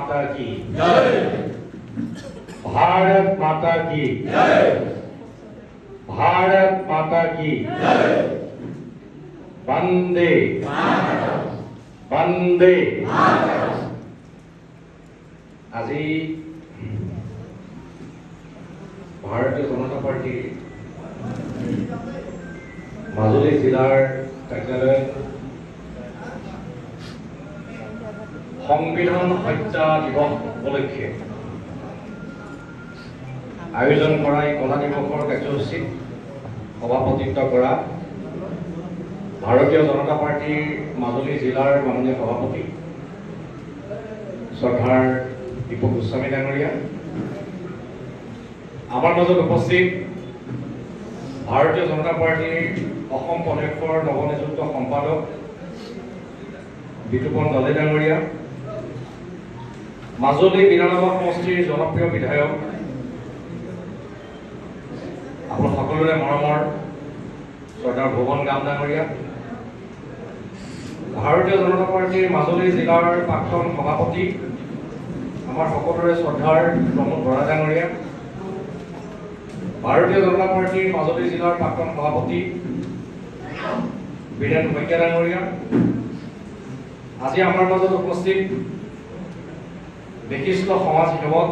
माता की जय। भारत माता की जय। भारत माता की जय। वंदे वंदे। আজি ভাৰতীয় জনতা পাৰ্টিৰ মাজুলী জিলাৰ কাৰ্যালয়ত সংবিধান হত্যা দিৱস উপলক্ষে আয়োজন কৰা এই কলা দিৱসৰ কাৰ্যসূচীত সভাপতিত্ব কৰা ভাৰতীয় জনতা পাৰ্টিৰ মাজুলী জিলাৰ মাননীয় সভাপতি শ্ৰদ্ধাৰ দীপক গোস্বামী ডাঙৰীয়া, আমাৰ মাজত উপস্থিত ভাৰতীয় জনতা পাৰ্টিৰ অসম প্ৰদেশৰ নৱনিযুক্ত সম্পাদক বিতুপন দলে ডাঙৰীয়া, মাজুলী বিধানসভা সমষ্টিৰ জনপ্ৰিয় বিধায়ক আপোনাৰ সকলোৰে মৰমৰ শ্ৰদ্ধাৰ ভুৱন গাম ডাঙৰীয়া, ভাৰতীয় জনতা পাৰ্টিৰ মাজুলী জিলাৰ প্ৰাক্তন সভাপতি আমাৰ সকলোৰে শ্ৰদ্ধাৰ প্ৰমোদ বৰা ডাঙৰীয়া, ভাৰতীয় জনতা পাৰ্টিৰ মাজুলী জিলাৰ প্ৰাক্তন সভাপতি বীৰেন শইকীয়া ডাঙৰীয়া, আজি আমাৰ মাজত উপস্থিত বিশিষ্ট সমাজ সেৱক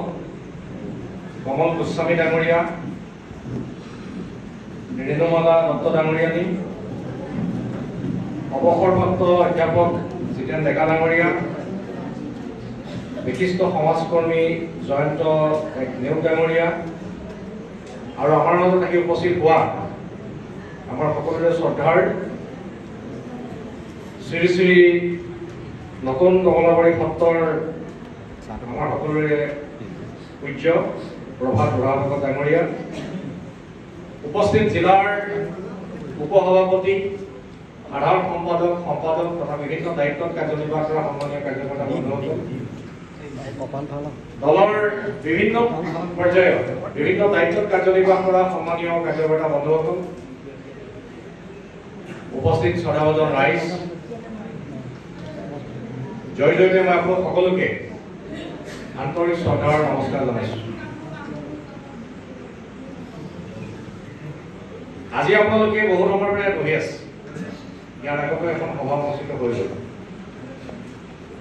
কমল গোস্বামী ডাঙৰীয়া, ৰেণুমালা দত্ত ডাঙৰীয়ানী, অৱসৰপ্ৰাপ্ত অধ্যাপক জিতেন ডেকা ডাঙৰীয়া, বিশিষ্ট সমাজকৰ্মী জয়ন্ত নেওগ ডাঙৰীয়া আৰু আমাৰ মাজত আহি উপস্থিত হোৱা আমাৰ সকলোৰে শ্ৰদ্ধাৰ শ্ৰী শ্ৰী নতুন কমলাবাৰী সত্ৰৰ আমাৰ সকলোৰে পূজ্য প্ৰভাত বুঢ়াভকত ডাঙৰীয়া, উপস্থিত জিলাৰ উপসভাপতি সাধাৰণ সম্পাদক তথা বিভিন্ন দায়িত্বত কাৰ্যনিৰ্বাহ কৰা সন্মানীয় কাৰ্যকৰ্তা বন্ধুসকল, দলৰ বিভিন্ন পৰ্যায়ত বিভিন্ন দায়িত্বত কাৰ্যনিৰ্বাহ কৰা সন্মানীয় কাৰ্যকৰ্তা বন্ধুসকল, উপস্থিত শ্ৰদ্ধাভাজন ৰাইজ, জয় জয়তে মই আপোনালোক সকলোকে আন্তৰিক শ্ৰদ্ধাৰ নমস্কাৰ জনাইছো। আজি আপোনালোকে বহু সময়ৰ পৰা বহি আছে, ইয়াৰ আগতে এখন সভা অনুষ্ঠিত কৰিলো,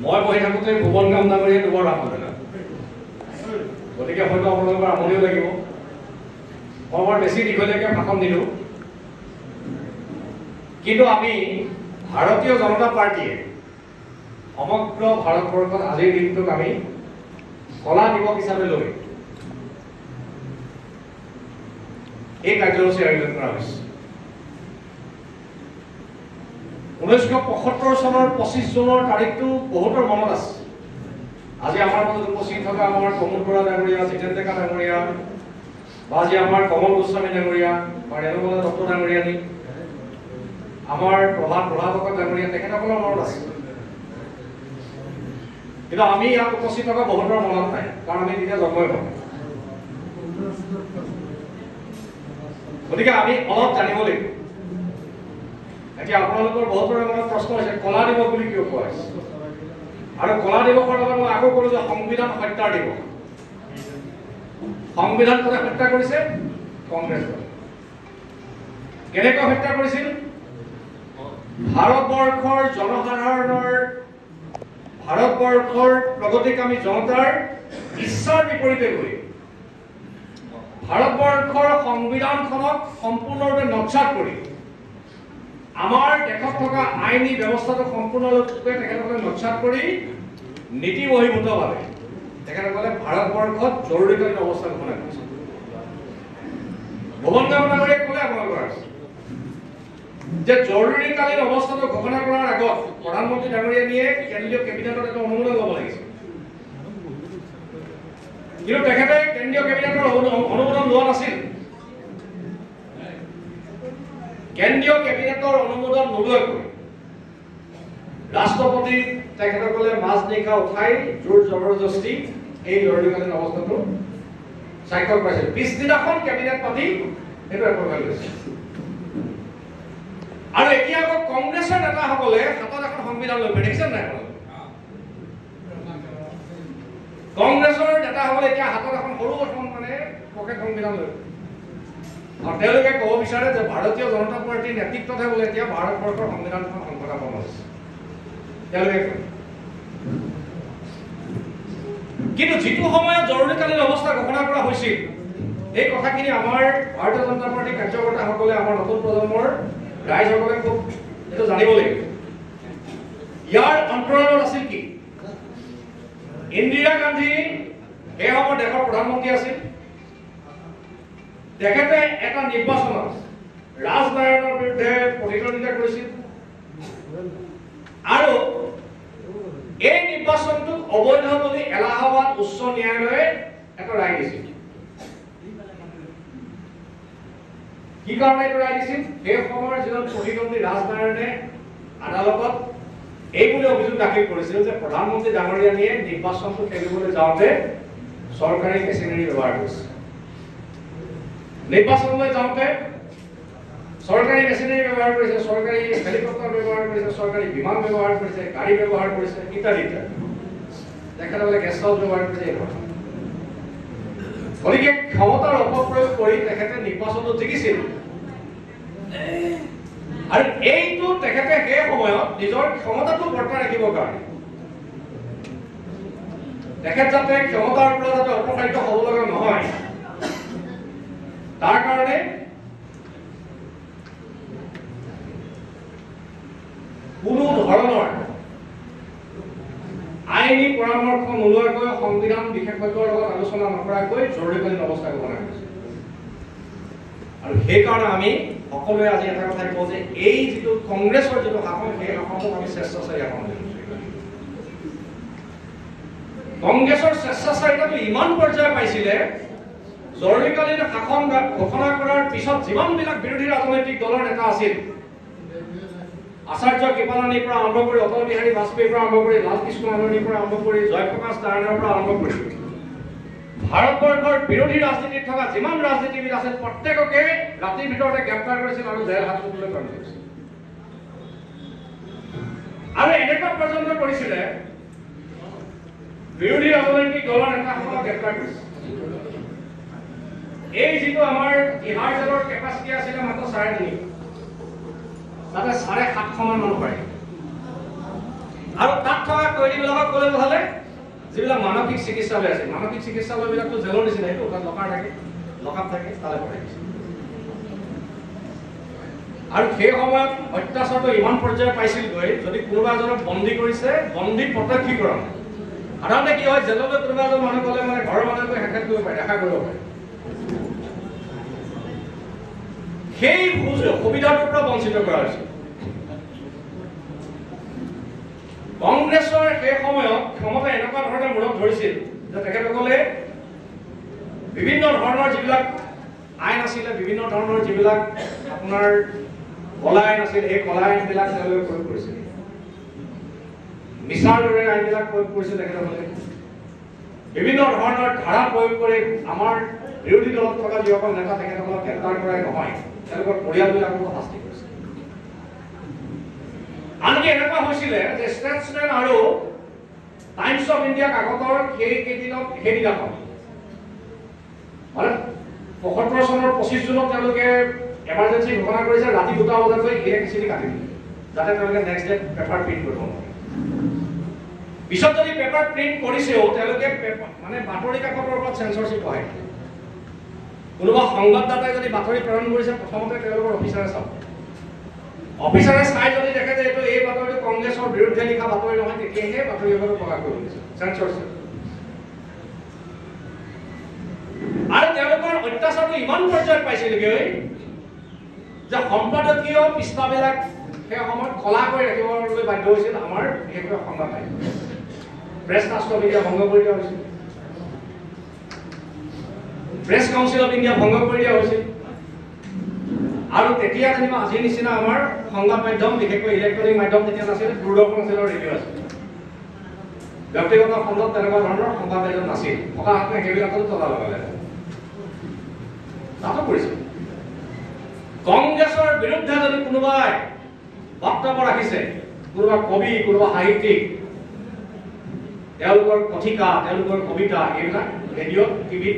মই বহি থাকোঁতে ভুৱন গাম ডাঙৰীয়াই দুবাৰ ভাষণ দিলে, গতিকে হয়তো আপোনালোকৰ আমনিও লাগিব, মই বৰ বেছি দীঘলীয়াকৈ ভাষণ দিলো, কিন্তু আমি ভাৰতীয় জনতা পাৰ্টীয়ে সমগ্ৰ ভাৰতবৰ্ষত আজিৰ দিনটোক আমি কলা দিৱস হিচাপে লৈ এই কাৰ্যসূচী আয়োজন কৰা হৈছে। 1975 চনৰ 25 জুনৰ তাৰিখটো বহুতৰ মনত আছে। আজি আমাৰ মাজত উপস্থিত থকা আমাৰ প্ৰমোদ বৰা ডাঙৰীয়া, জিতেন ডেকা ডাঙৰীয়া, বা আজি আমাৰ কমল গোস্বামী ডাঙৰীয়া বা ৰেণুমালা দত্ত ডাঙৰীয়ানী, আমাৰ প্ৰভাত বুঢ়াভকত ডাঙৰীয়া, তেখেতসকলৰ মনত আছে, কিন্তু আমি ইয়াত উপস্থিত থকা বহুতৰ মনত নাই, কাৰণ আমি তেতিয়া জন্মই হোৱা নাই। গতিকে আমি অলপ জানিব লাগিব। এতিয়া আপোনালোকৰ বহুতৰে মনত প্ৰশ্ন হৈছে কলা দিৱস বুলি কিয় কোৱা হৈছে, আৰু কলা দিৱসৰ লগত মই আকৌ কলো যে সংবিধান হত্যাৰ দিৱস। সংবিধান কোনে হত্যা কৰিছে? কংগ্ৰেছ। কেনেকৈ হত্যা কৰিছিল? ভাৰতবৰ্ষৰ জনসাধাৰণৰ, ভাৰতবৰ্ষৰ প্ৰগতিকামী জনতাৰ ইচ্ছাৰ বিপৰীতে গৈ ভাৰতবৰ্ষৰ সংবিধানখনক সম্পূৰ্ণৰূপে নস্যাৎ কৰি আমাৰ দেশত থকা আইনী ব্যৱস্থাটো সম্পূৰ্ণৰূপে তেখেতসকলে নস্যাৎ কৰি নীতি বহিৰ্ভূতভাৱে তেখেতসকলে ভাৰতবৰ্ষত জৰুৰীকালীন অৱস্থা ঘোষণা কৰিছে। ভুৱন গাম ডাঙৰীয়াই ক'লে আপোনালোকৰ যে জৰুৰীকালীন অৱস্থাটো ঘোষণা কৰাৰ আগত প্ৰধানমন্ত্ৰী ডাঙৰীয়ানীয়ে কেন্দ্ৰীয় কেবিনেটত এটা অনুমোদন ল'ব লাগিছিল, কিন্তু তেখেতে কেন্দ্ৰীয় কেবিনেটৰ অনুমোদন লোৱা নাছিল। কেন্দ্ৰীয় কেবিনেটৰ অনুমোদন নোলোৱাকৈ ৰাষ্ট্ৰপতি তেখেতসকলে মাজনিশা উঠাই জোৰ জবৰদস্তি এই জৰুৰীকালীন অৱস্থাটো স্বাক্ষৰ কৰাইছিল। পিছদিনাখন কেবিনেট পাতি সেইটো এপ্ৰুভেল লৈছিল। আৰু এতিয়া আকৌ কংগ্ৰেছৰ নেতাসকলে হাতত এখন সংবিধান লৈ দেখিছে নাই? কংগ্ৰেছৰ নেতাসকলে এতিয়া হাতত এখন সৰু এখন মানে পকেট সংবিধান লৈ আৰু তেওঁলোকে ক'ব বিচাৰে যে ভাৰতীয় জনতা পাৰ্টীৰ নেতৃত্বতহে বোলে এতিয়া ভাৰতবৰ্ষৰ সংবিধানখন সংশোধন হৈছে তেওঁলোকে কয়। কিন্তু যিটো সময়ত জৰুৰীকালীন অৱস্থা ঘোষণা কৰা হৈছিল এই কথাখিনি আমাৰ ভাৰতীয় জনতা পাৰ্টীৰ কাৰ্যকৰ্তাসকলে আমাৰ নতুন প্ৰজন্মৰ ৰাইজসকলে খুব এইটো জানিব লাগিব। ইয়াৰ অন্তৰালত আছিল কি? ইন্দিৰা গান্ধী সেই সময়ত দেশৰ প্ৰধানমন্ত্ৰী আছিল। তেখেতে এটা নিৰ্বাচনত ৰাজনাৰায়ণৰ বিৰুদ্ধে প্ৰতিদ্বন্দ্বিতা কৰিছিল আৰু এই নিৰ্বাচনটোক অবৈধ বুলি এলাহাবাদ উচ্চ ন্যায়ালয়ে এটা ৰায় দিছিল। কি কাৰণে এইটো ৰায় দিছিল? সেই সময়ৰ যিজন প্ৰতিদ্বন্দ্বী ৰাজনাৰায়ণে আদালতত এই বুলি অভিযোগ দাখিল কৰিছিল যে প্ৰধানমন্ত্ৰী ডাঙৰীয়ানীয়ে নিৰ্বাচনটো খেলিবলৈ যাওঁতে চৰকাৰী মেচিনাৰী ব্যৱহাৰ কৰিছে। নিৰ্বাচনলৈ যাওঁতে চৰকাৰী মেচিনাৰী ব্যৱহাৰ কৰিছে, চৰকাৰী হেলিকপ্টাৰ ব্যৱহাৰ কৰিছে, চৰকাৰী বিমান ব্যৱহাৰ কৰিছে, গাড়ী ব্যৱহাৰ কৰিছে ইত্যাদি ইত্যাদি। তেখেতসকলে গেষ্ট হাউচ ব্যৱহাৰ কৰিছে এই ধৰণৰ। গতিকে ক্ষমতাৰ অপপ্ৰয়োগ কৰি তেখেতে নিৰ্বাচনটো জিকিছিল আৰু এইটো তেখেতে সেই সময়ত নিজৰ ক্ষমতাটো বৰ্তাই ৰাখিবৰ কাৰণে তেখেত যাতে ক্ষমতাৰ পৰা যাতে অপসাৰিত হ'ব লগা নহয় তাৰ কাৰণে কোনো ধৰণৰ আইনী পৰামৰ্শ নোলোৱাকৈ সংবিধান বিশেষজ্ঞৰ লগত আলোচনা নকৰাকৈ জৰুৰীকালীন অৱস্থা ঘোষণা কৰিছে। আৰু সেইকাৰণে আমি সকলোৱে আজি এটা কথা কওঁ যে এই যিটো কংগ্ৰেছৰ যিটো শাসন সেই শাসনক আমি স্বেচ্ছাচাৰী শাসন বুলি কৈছোঁ। কংগ্ৰেছৰ স্বেচ্ছাচাৰিতাটো ইমান পৰ্যায় পাইছিলে জৰুৰীকালীন শাসন ঘোষণা কৰাৰ পিছত যিমানবিলাক বিৰোধী ৰাজনৈতিক দলৰ নেতা আছিল আচাৰ্য কৃপালানীৰ পৰা আৰম্ভ কৰি অটল বিহাৰী বাজপেয়ীৰ পৰা আৰম্ভ কৰি লালকৃষ্ণ আদৱানীৰ পৰা আৰম্ভ কৰি জয়প্ৰকাশ নাৰায়ণৰ পৰা আৰম্ভ কৰি ভাৰতবৰ্ষৰ বিৰোধী ৰাজনীতিত থকা যিমান ৰাজনীতিবিদ আছিল প্ৰত্যেককে ৰাতিৰ ভিতৰতে গ্ৰেপ্তাৰ কৰিছিল আৰু জেল হাজতলৈ প্ৰেৰণ কৰিছিল। আৰু এনেকুৱা পৰ্যন্ত কৰিছিলে বিৰোধী ৰাজনৈতিক দলৰ নেতাসকলক গ্ৰেপ্তাৰ কৰিছিল। এই যিটো আমাৰ তিহাৰ জেলৰ কেপাচিটি আছিলে মাত্ৰ 3.5, তাতে 750 মান মানুহ পায়। আৰু তাত থকা কয়দীবিলাকক ক'লে হ'লে যিবিলাক মানসিক চিকিৎসালয় আছে, মানসিক চিকিৎসালয়বিলাকতো জেলৰ নিচিনা, সেইটো তাত লকাৰ থাকে, লকআপ থাকে, তালৈ পঠাই দিছে। আৰু সেই সময়ত অত্যাচাৰটো ইমান পৰ্যায় পাইছিলগৈ যদি কোনোবা এজনক বন্দী কৰিছে, বন্দী প্ৰত্যক্ষীকৰণ। সাধাৰণতে কি হয়, জেললৈ কোনোবা এজন মানুহ গ'লে মানে ঘৰৰ মানুহে গৈ সাক্ষাৎ কৰিব পাৰে, দেখা কৰিব পাৰে। সেই সুবিধাটোৰ পৰা বঞ্চিত কৰা হৈছে। কংগ্ৰেছৰ সেই সময়ত ক্ষমতা এনেকুৱা ধৰণে মূৰত ধৰিছিল যে তেখেতসকলে বিভিন্ন ধৰণৰ যিবিলাক আইন আছিলে, বিভিন্ন ধৰণৰ যিবিলাক আপোনাৰ কলা আইন আছিল, এই কলা আইনবিলাক তেওঁলোকে প্ৰয়োগ কৰিছিল। মিছাৰ দৰে আইনবিলাক প্ৰয়োগ কৰিছিল তেখেতসকলে। বিভিন্ন ধৰণৰ ধাৰা প্ৰয়োগ কৰি আমাৰ বিৰোধী দলত থকা যিসকল নেতা তেখেতসকলক গ্ৰেপ্তাৰ কৰাই নহয়, তেওঁলোকৰ পৰিয়ালবিলাককো শাস্তি কৰিছিল। আনকি এনেকুৱা হৈছিলে যে ষ্টেটছমেন আৰু টাইমছ অফ ইণ্ডিয়া কাকতৰ সেইদিনাখন মানে ৭৫ চনৰ ২৫ জুনত তেওঁলোকে এমাৰ্জেঞ্চি ঘোষণা কৰিছে, ৰাতি ২টা বজাতকৈ ইলেক্ট্ৰিচিটি কাটি দিলে যাতে তেওঁলোকে নেক্সট ডে পেপাৰ প্ৰিণ্ট কৰিব নোৱাৰে। পিছত যদি পেপাৰ প্ৰিণ্ট কৰিছেও তেওঁলোকে মানে বাতৰি কাকতৰ ওপৰত চেঞ্চৰশ্বিপ বহাই দিলে। কোনোবা সংবাদদাতাই যদি বাতৰি প্ৰেৰণ কৰিছে প্ৰথমতে তেওঁলোকৰ অফিচাৰে চাব, অফিচাৰে চাই যদি দেখে যে এইটো এই বাতৰিটো কংগ্ৰেছৰ বিৰুদ্ধে লিখা বাতৰি নহয়, তেতিয়াহে বাতৰি কাকতত প্ৰকাশ কৰিব দিছে, চেঞ্চৰশ্বিপ। আৰু তেওঁলোকৰ অত্যাচাৰটো ইমান পৰ্যায়ত পাইছিলগৈ যে সম্পাদকীয় পৃষ্ঠাবিলাক সেই সময়ত খোলা কৰি ৰাখিবলৈ বাধ্য হৈছিল আমাৰ বিশেষকৈ সংবাদ মাধ্যম। প্ৰেছ ট্ৰাষ্ট অফ ইণ্ডিয়া ভংগ কৰি দিয়া হৈছিল, প্ৰেছ কাউন্সিল অফ ইণ্ডিয়া ভংগ কৰি দিয়া হৈছিল। আৰু তেতিয়া যেনিবা আজিৰ নিচিনা আমাৰ সংবাদ মাধ্যম, বিশেষকৈ ইলেক্ট্ৰনিক মাধ্যম তেতিয়া নাছিল, দূৰদৰ্শন আছিল আৰু ৰেডিঅ' আছিল। ব্যক্তিগত খণ্ডত তেনেকুৱা ধৰণৰ সংবাদ মাধ্যম নাছিল, থকা হাতে সেইবিলাকতো তলা লগালে তাতো কৰিছিল। কংগ্ৰেছৰ বিৰুদ্ধে যদি কোনোবাই বক্তব্য ৰাখিছে, কোনোবা কবি, কোনোবা সাহিত্যিক, তেওঁলোকৰ কথিকা, তেওঁলোকৰ কবিতা এইবিলাক ৰেডিঅ' টিভিত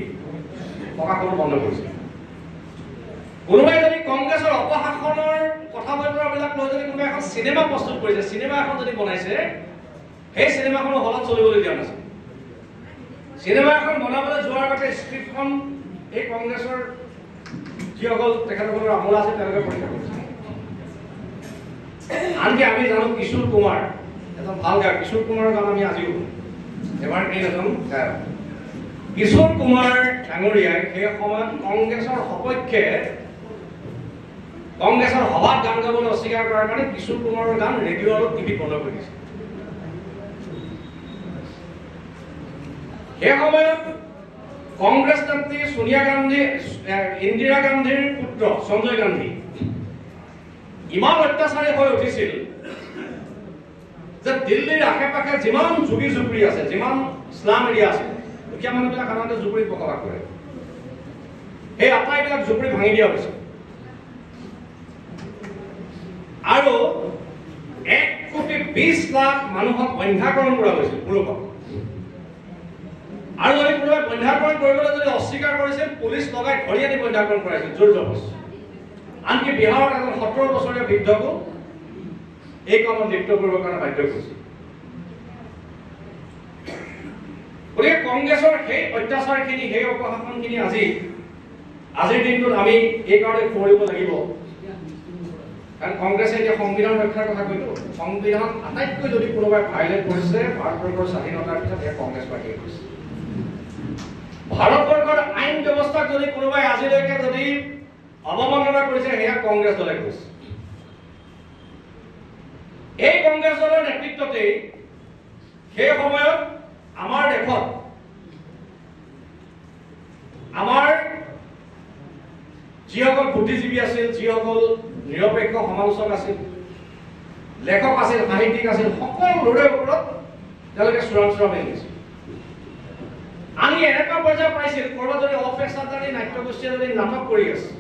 প্ৰকাশন বন্ধ কৰিছে। কোনোবাই যদি কংগ্ৰেছৰ অপশাসনৰ কথা বতৰাবিলাক লৈ যদি কোনোবাই এখন চিনেমা প্ৰস্তুত কৰিছে, চিনেমা এখন যদি বনাইছে, সেই চিনেমাখনো হলত চলিবলৈ দিয়া নাছিল। চিনেমা এখন বনাবলৈ যোৱাৰ আগতে স্ক্ৰিপ্টখন এই কংগ্ৰেছৰ যিসকল তেখেতসকলৰ আমোলা আছে তেওঁলোকে পৰীক্ষা কৰিছে। আনকি আমি জানো কিশোৰ কুমাৰ এজন ভাল গায়ক, কিশোৰ কুমাৰৰ গান আমি আজিও এবাৰ এজন গায়ক। কিশোৰ কুমাৰ ডাঙৰীয়াই সেই সময়ত কংগ্ৰেছৰ সপক্ষে কংগ্ৰেছৰ সভাত গান গাবলৈ অস্বীকাৰ কৰাৰ কাৰণে কিশোৰ কুমাৰৰ গান ৰেডিঅ' আৰু টিভিত বন্ধ কৰি দিছে। সেই সময়ত কংগ্ৰেছ নেত্ৰী সোনিয়া গান্ধী, ইন্দিৰা গান্ধীৰ পুত্ৰ সঞ্জয় গান্ধী ইমান অত্যাচাৰী হৈ উঠিছিল যে দিল্লীৰ আশে পাশে যিমান ঝুগি ঝুপৰি আছে, যিমান স্লাম এৰিয়া আছে, দুখীয়া মানুহবিলাক সাধাৰণতে ঝুপৰিত বসবাস কৰে, সেই আটাইবিলাক ঝুপৰি ভাঙি দিয়া হৈছে আৰু 1,20,00,000 মানুহক বন্ধ্যাকৰণ কৰা হৈছিল পুৰুষক। আৰু যদি কোনোবাই বন্ধ্যাকৰণ কৰিবলৈ যদি অস্বীকাৰ কৰিছিল, পুলিচ লগাই ধৰি আনি বন্ধ্যাকৰণ কৰাইছিল জোৰ জবৰদস্তি। আনকি বিহাৰৰ এজন 17 বছৰীয়া বৃদ্ধকো এই কামত লিপ্ত কৰিবৰ কাৰণে বাধ্য কৰিছিল। গতিকে কংগ্ৰেছৰ সেই অত্যাচাৰখিনি, সেই অপশাসনখিনি আজিৰ দিনটোত আমি এই কাৰণে কৰিব লাগিব। কাৰণ কংগ্ৰেছে এতিয়া সংবিধান ৰক্ষাৰ কথা কৈতো, সংবিধান আটাইতকৈ যদি কোনোবাই ভাইলেট কৰিছে ভাৰতবৰ্ষৰ স্বাধীনতাৰ পিছত সেয়া কংগ্ৰেছ পাৰ্টীয়ে কৰিছে। ভাৰতবৰ্ষৰ আইন ব্যৱস্থাক যদি কোনোবাই আজিলৈকে যদি অৱমাননা কৰিছে সেয়া কংগ্ৰেছ দলে কৰিছে। এই কংগ্ৰেছ দলৰ নেতৃত্বতেই সেই সময়ত আমাৰ দেশত আমাৰ যিসকল বুদ্ধিজীৱী আছিল, যিসকল নিৰপেক্ষ সমালোচক আছিল, লেখক আছিল, সাহিত্যিক আছিল, সকলোৰে ওপৰত তেওঁলোকে চোৰাংচোৰা মেলি দিছিল। আমি এনেকুৱা পৰ্যায় পাইছিল, ক'ৰবাত যদি অপেচাদাৰী নাট্যগোষ্ঠীয়ে যদি নাটক কৰি আছে,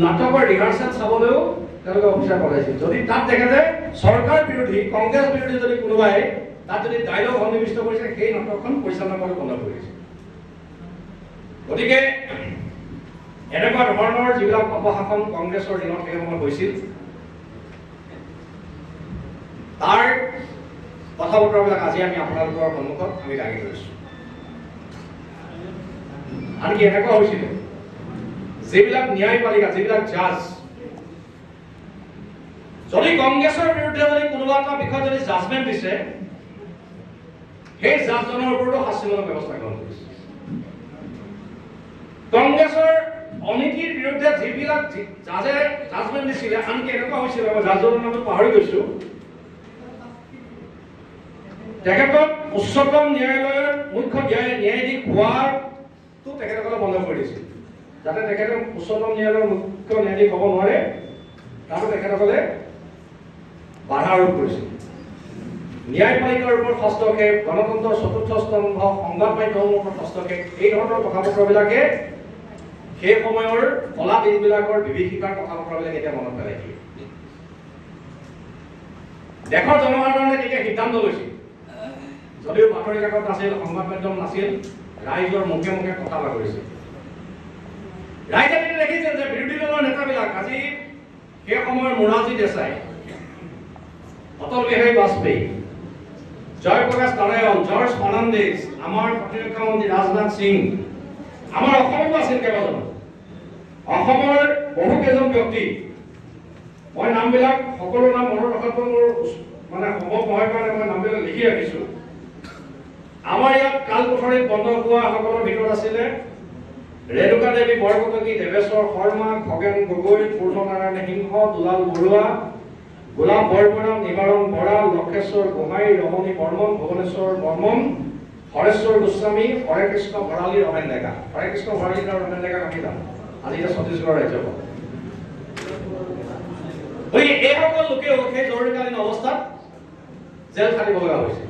নাটকৰ ৰিহাৰ্চেল চাবলৈও তেওঁলোকে অফিচাৰ পঠাইছিল। যদি তাত দেখে যে চৰকাৰ বিৰোধী, কংগ্ৰেছ বিৰোধী যদি কোনোবাই তাত যদি ডাইলগ সন্নিৱিষ্ট কৰিছে, সেই নাটকখন পৰিচালনা কৰি বন্ধ কৰি দিছে। গতিকে এনেকুৱা ধৰণৰ যিবিলাক অপশাসন কংগ্ৰেছৰ দিনত সেই সময়ত হৈছিল, তাৰ কথা বতৰাবিলাক আজি আমি আপোনালোকৰ সন্মুখত আমি দাঙি ধৰিছোঁ। আনকি এনেকুৱা হৈছিলে যিবিলাক ন্যায়পালিকা, যিবিলাক জাজ, যদি কংগ্ৰেছৰ বিৰুদ্ধে যদি কোনোবা এটা বিষয়ত যদি জাজমেণ্ট দিছে, সেই জাজজনৰ ওপৰতো শাস্তিমূলক ব্যৱস্থা গ্ৰহণ কৰিছে। কংগ্ৰেছৰ অনীতিৰ বিৰুদ্ধে যিবিলাক জাজে জাজমেণ্ট দিছিলে, আনকি এনেকুৱা হৈছিলে, মই জাজজনৰ নামটো পাহৰি গৈছো, তেখেতক উচ্চতম ন্যায়ালয়ৰ মুখ্য ন্যায়াধীশ হোৱাটো তেখেতসকলে বন্ধ কৰি দিছিল, যাতে তেখেতে উচ্চতম ন্যায়ালয়ৰ মুখ্য ন্যায়াধীশ হ'ব নোৱাৰে, তাতো তেখেতসকলে বাধা আৰোপ কৰিছিল। ন্যায়পালিকাৰ ওপৰত হস্তক্ষেপ, গণতন্ত্ৰৰ চতুৰ্থ স্তম্ভ, সংবাদ মাধ্যমৰ ওপৰত হস্তক্ষেপ, এই ধৰণৰ কথা বতৰাবিলাকে সেই সময়ৰ কলা দিনবিলাকৰ বিভীষিকাৰ কথা বতৰাবিলাক এতিয়া মনত পেলাই দিয়ে। দেশৰ জনসাধাৰণে তেতিয়া সিদ্ধান্ত লৈছিল, যদিও বাতৰি কাকত নাছিল, সংবাদ মাধ্যম নাছিল, ৰাইজৰ মুখে মুখে কথা বাগৰিছিল। ৰাইজে দেখিছিল যে বিৰোধী দলৰ নেতাবিলাক, আজি সেই সময়ৰ মোৰাৰজী দেশাই, অটল বিহাৰী বাজপেয়ী, জয়প্ৰকাশ নাৰায়ণ, জৰ্জ ফাৰ্ণাণ্ডেজ, আমাৰ প্ৰতিৰক্ষা মন্ত্ৰী ৰাজনাথ সিং, আমাৰ অসমতো আছিল কেইবাজন, অসমৰ বহুকেইজন ব্যক্তি, মই নামবিলাক সকলো নাম মনত ৰখাটো মোৰ মানে সম্ভৱ নহয় কাৰণে মই নামবিলাক লিখি ৰাখিছো। আমাৰ ইয়াত কালপুখুৰীত বন্ধ হোৱা সকলৰ ভিতৰত আছিলে ৰেণুকা দেৱী বৰকটকী, দেৱেশ্বৰ শৰ্মা, খগেন গগৈ, পূৰ্ণনাৰায়ণ সিংহ, দুলাল বৰুৱা, গোলাপ বৰবৰা, নিবাৰণ বৰা, লক্ষেশ্বৰ গোহাঁই, ৰমণী বৰ্মন, ভুৱনেশ্বৰ বৰ্মন, হৰেশ্বৰ গোস্বামী, হৰে কৃষ্ণ ভৰালী, ৰমেন ডেকা। হৰে কৃষ্ণ ভৰালী আৰু ৰমেন ডেকাক আমি জানো, আজি এতিয়া ছত্তীশগড়ৰ ৰাজ্যপাল। গতিকে এইসকল লোকেও সেই জৰুৰীকালীন অৱস্থাত জেল খাটিব লগা হৈছিল।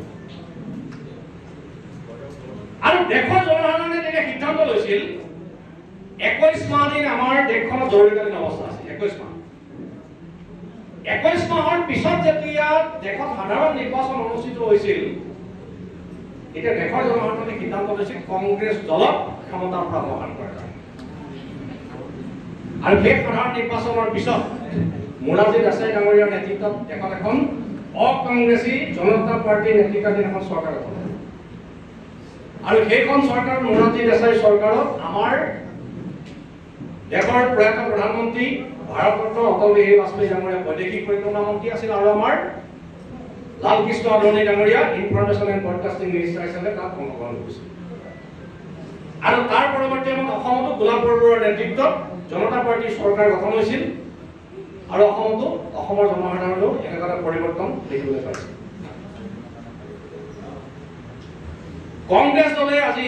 আৰু দেশৰ জনসাধাৰণে তেতিয়া সিদ্ধান্ত লৈছিল 21 মাহ দিন আমাৰ দেশখনত জৰুৰীকালীন অৱস্থা আছিল। 21 মাহ 21 মাহৰ পিছত যেতিয়া দেশত সাধাৰণ নিৰ্বাচন অনুষ্ঠিত হৈছিল, এতিয়া দেশৰ জনসাধাৰণে সিদ্ধান্ত লৈছিল কংগ্ৰেছ দলক ক্ষমতাৰ পৰা অপসাৰণ কৰাৰ কাৰণে। আৰু সেই সাধাৰণ নিৰ্বাচনৰ পিছত মোৰাৰজী দেশাই ডাঙৰীয়াৰ নেতৃত্বত দেশত এখন অকংগ্ৰেছী জনতা পাৰ্টীৰ নেতৃত্বাধীন এখন চৰকাৰ গঠন হ'ল। আৰু সেইখন চৰকাৰ মোৰাৰজী দেশাই চৰকাৰত আমাৰ দেশৰ প্ৰয়াত প্ৰধানমন্ত্ৰী ভাৰতৰত্ন অটল বিহাৰী বাজপেয়ী ডাঙৰীয়া বৈদেশিক পৰিক্ৰমা মন্ত্ৰী আছিল, আৰু আমাৰ লালকৃষ্ণ আদৱানী ডাঙৰীয়া ইনফৰমেশ্যন এণ্ড ব্ৰডকাষ্টিং মিনিষ্টাৰ হিচাপে তাত অংশগ্ৰহণ কৰিছিল। আৰু তাৰ পৰৱৰ্তী সময়ত অসমতো গোলাপ বৰবৰুৱাৰ নেতৃত্বত জনতা পাৰ্টীৰ চৰকাৰ গঠন হৈছিল, আৰু অসমতো অসমৰ জনসাধাৰণেও এনেকুৱা এটা পৰিৱৰ্তন দেখিবলৈ পাইছে। কংগ্ৰেছ দলে আজি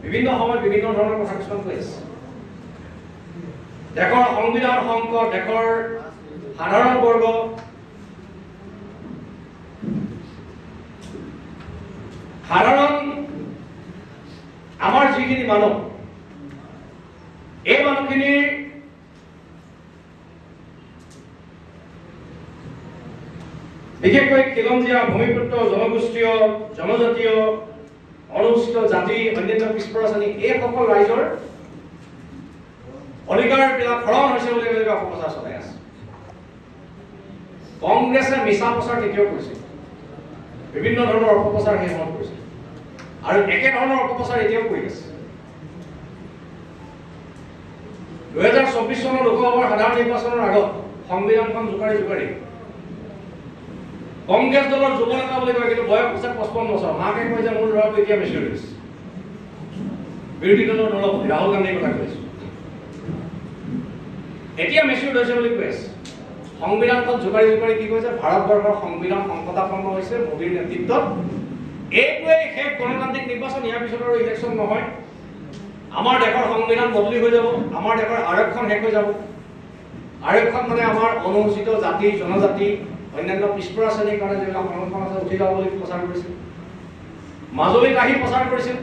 বিভিন্ন সময়ত বিভিন্ন ধৰণৰ কথা কিছুমান কৈ আছে। দেশৰ সংবিধান সংকট, দেশৰ সাধাৰণ বৰ্গ, সাধাৰণ আমাৰ যিখিনি মানুহ, এই মানুহখিনিৰ বিশেষকৈ খিলঞ্জীয়া, ভূমিপুত্ৰ, জনগোষ্ঠীয়, জনজাতীয়, অনুসূচিত জাতি, অন্যান্য পিছপৰা শ্ৰেণী, এইসকল ৰাইজৰ অধিকাৰবিলাক হৰণ হৈছে বুলি অপপ্ৰচাৰ চলাই আছে। কংগ্ৰেছে মিছা প্ৰচাৰ কেতিয়াও কৰিছিল, বিভিন্ন ধৰণৰ অপপ্ৰচাৰ সেই সময়ত কৰিছিল, আৰু একেধৰণৰ অপপ্ৰচাৰ এতিয়াও কৰি আছে। 2024 চনৰ লোকসভাৰ সাধাৰণ নিৰ্বাচনৰ আগত সংবিধানখন জোকাৰি কংগ্ৰেছ দলৰ যুৱ নেতা বুলি কয়, কিন্তু বয়স হৈছে 55 বছৰ। মাকে কয় যে মোৰ ল'ৰাটো এতিয়া মেচিয়ৰ হৈছে। বিৰোধী দলৰ দলপতি ৰাহুল গান্ধীৰ কথা কৈছো, এতিয়া মেচিয়ৰ হৈছে বুলি কৈ আছে। সংবিধানখন জোকাৰি কি কৈছে, ভাৰতবৰ্ষৰ সংবিধান সংকটাপন্ন হৈছে মোদীৰ নেতৃত্বত। এইটোৱেই শেষ গণতান্ত্ৰিক নিৰ্বাচন, ইয়াৰ পিছত আৰু ইলেকশ্যন নহয়। আমাৰ দেশৰ সংবিধান বদলি হৈ যাব, আমাৰ দেশৰ আৰক্ষণ শেষ হৈ যাব। আৰক্ষণ মানে আমাৰ অনুসূচিত জাতি, জনজাতি, অন্যান্য পিছপৰা শ্ৰেণীৰ কাৰণে যিবিলাক সংৰক্ষণ আছে উঠি যাব বুলি প্ৰচাৰ কৰিছিল। মাজুলীত আহি প্ৰচাৰ কৰিছিল।